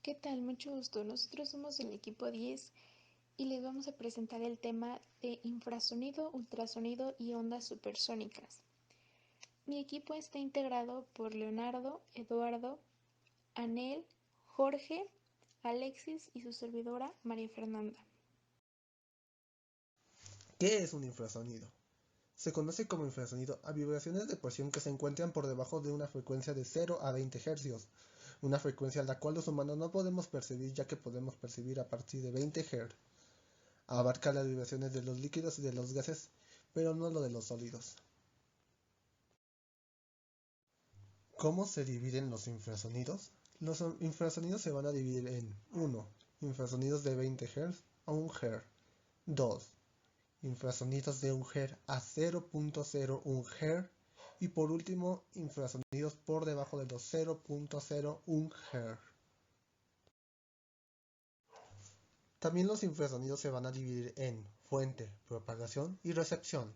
¿Qué tal? Mucho gusto. Nosotros somos el equipo 10 y les vamos a presentar el tema de infrasonido, ultrasonido y ondas supersónicas. Mi equipo está integrado por Leonardo, Eduardo, Anel, Jorge, Alexis y su servidora María Fernanda. ¿Qué es un infrasonido? Se conoce como infrasonido a vibraciones de presión que se encuentran por debajo de una frecuencia de 0 a 20 Hz, una frecuencia a la cual los humanos no podemos percibir ya que podemos percibir a partir de 20 Hz. Abarca las vibraciones de los líquidos y de los gases, pero no lo de los sólidos. ¿Cómo se dividen los infrasonidos? Los infrasonidos se van a dividir en 1. Infrasonidos de 20 Hz a 1 Hz. 2. Infrasonidos de 1 Hz a 0.01 Hz. Y por último, infrasonidos por debajo de los 0.01 Hz. También los infrasonidos se van a dividir en fuente, propagación y recepción.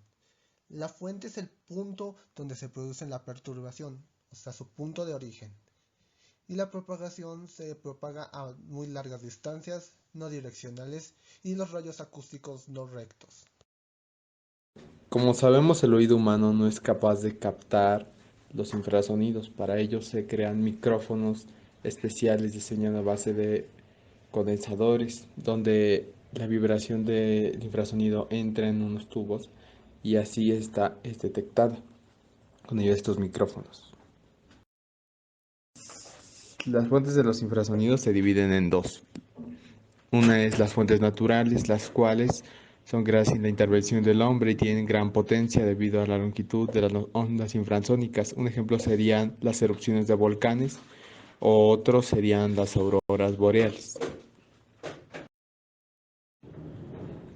La fuente es el punto donde se produce la perturbación, o sea, su punto de origen. Y la propagación se propaga a muy largas distancias, no direccionales, y los rayos acústicos no rectos. Como sabemos, el oído humano no es capaz de captar los infrasonidos. Para ello se crean micrófonos especiales diseñados a base de condensadores, donde la vibración del infrasonido entra en unos tubos y así es detectada con ello estos micrófonos. Las fuentes de los infrasonidos se dividen en dos. Una es las fuentes naturales, las cuales son creadas sin la intervención del hombre y tienen gran potencia debido a la longitud de las ondas infrasónicas. Un ejemplo serían las erupciones de volcanes o otros serían las auroras boreales.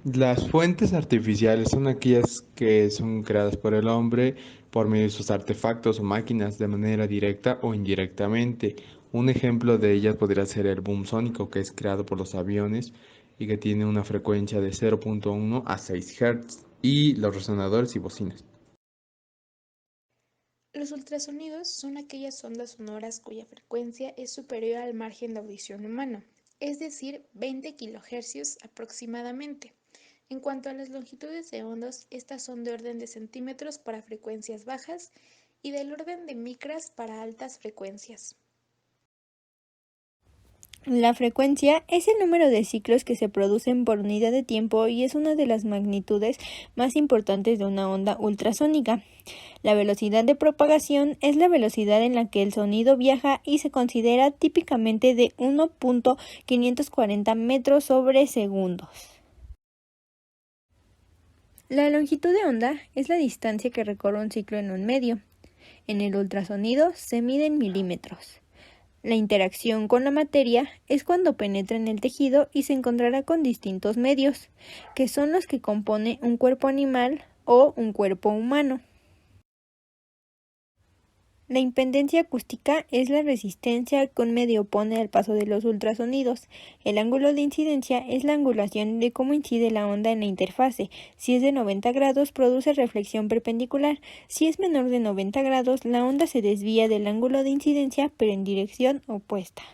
Las fuentes artificiales son aquellas que son creadas por el hombre por medio de sus artefactos o máquinas de manera directa o indirectamente. Un ejemplo de ellas podría ser el boom sónico, que es creado por los aviones y que tiene una frecuencia de 0.1 a 6 Hz, y los resonadores y bocinas. Los ultrasonidos son aquellas ondas sonoras cuya frecuencia es superior al margen de audición humano, es decir, 20 kHz aproximadamente. En cuanto a las longitudes de ondas, estas son de orden de centímetros para frecuencias bajas y del orden de micras para altas frecuencias. La frecuencia es el número de ciclos que se producen por unidad de tiempo y es una de las magnitudes más importantes de una onda ultrasónica. La velocidad de propagación es la velocidad en la que el sonido viaja y se considera típicamente de 1.540 metros sobre segundos. La longitud de onda es la distancia que recorre un ciclo en un medio. En el ultrasonido se mide en milímetros. La interacción con la materia es cuando penetra en el tejido y se encontrará con distintos medios, que son los que compone un cuerpo animal o un cuerpo humano. La impedancia acústica es la resistencia que un medio opone al paso de los ultrasonidos. El ángulo de incidencia es la angulación de cómo incide la onda en la interfase. Si es de 90 grados, produce reflexión perpendicular. Si es menor de 90 grados, la onda se desvía del ángulo de incidencia, pero en dirección opuesta.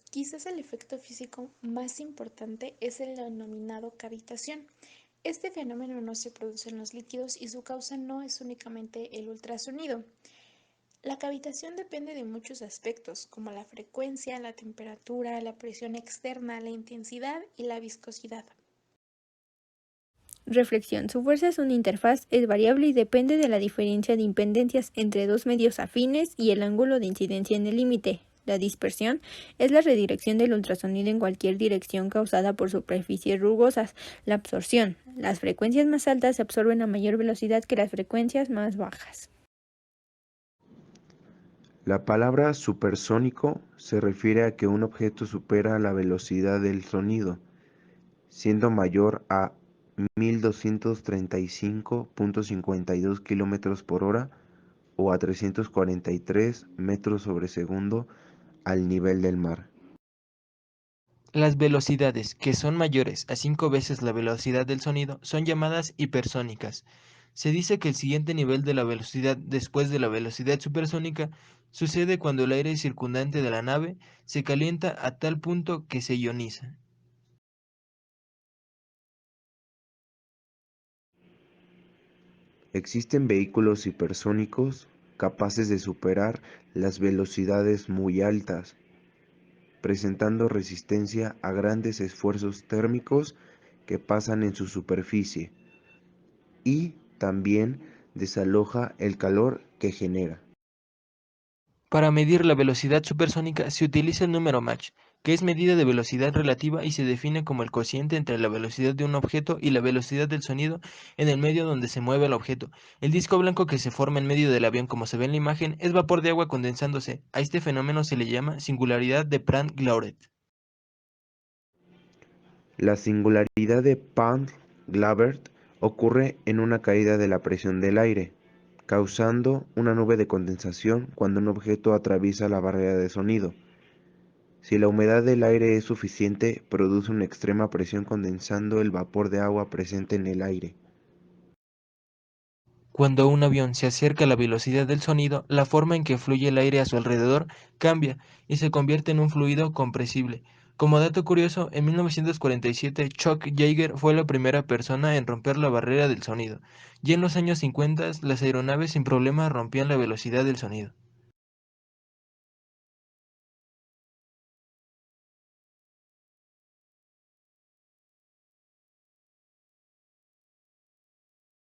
Quizás el efecto físico más importante es el denominado cavitación. Este fenómeno no se produce en los líquidos y su causa no es únicamente el ultrasonido. La cavitación depende de muchos aspectos, como la frecuencia, la temperatura, la presión externa, la intensidad y la viscosidad. Reflexión. Su fuerza es una interfaz, es variable y depende de la diferencia de impedancias entre dos medios afines y el ángulo de incidencia en el límite. La dispersión es la redirección del ultrasonido en cualquier dirección causada por superficies rugosas. La absorción. Las frecuencias más altas se absorben a mayor velocidad que las frecuencias más bajas. La palabra supersónico se refiere a que un objeto supera la velocidad del sonido, siendo mayor a 1235.52 km por hora o a 343 metros sobre segundo al nivel del mar. Las velocidades que son mayores a 5 veces la velocidad del sonido son llamadas hipersónicas. Se dice que el siguiente nivel de la velocidad después de la velocidad supersónica Sucede cuando el aire circundante de la nave se calienta a tal punto que se ioniza. Existen vehículos hipersónicos capaces de superar las velocidades muy altas, presentando resistencia a grandes esfuerzos térmicos que pasan en su superficie, y también desaloja el calor que genera. Para medir la velocidad supersónica se utiliza el número Mach, que es medida de velocidad relativa y se define como el cociente entre la velocidad de un objeto y la velocidad del sonido en el medio donde se mueve el objeto. El disco blanco que se forma en medio del avión, como se ve en la imagen, es vapor de agua condensándose. A este fenómeno se le llama singularidad de Prandtl-Glauert. La singularidad de Prandtl-Glauert ocurre en una caída de la presión del aire, causando una nube de condensación cuando un objeto atraviesa la barrera de sonido. Si la humedad del aire es suficiente, produce una extrema presión condensando el vapor de agua presente en el aire. Cuando un avión se acerca a la velocidad del sonido, la forma en que fluye el aire a su alrededor cambia y se convierte en un fluido compresible. Como dato curioso, en 1947 Chuck Yeager fue la primera persona en romper la barrera del sonido. Ya en los años 50, las aeronaves sin problema rompían la velocidad del sonido.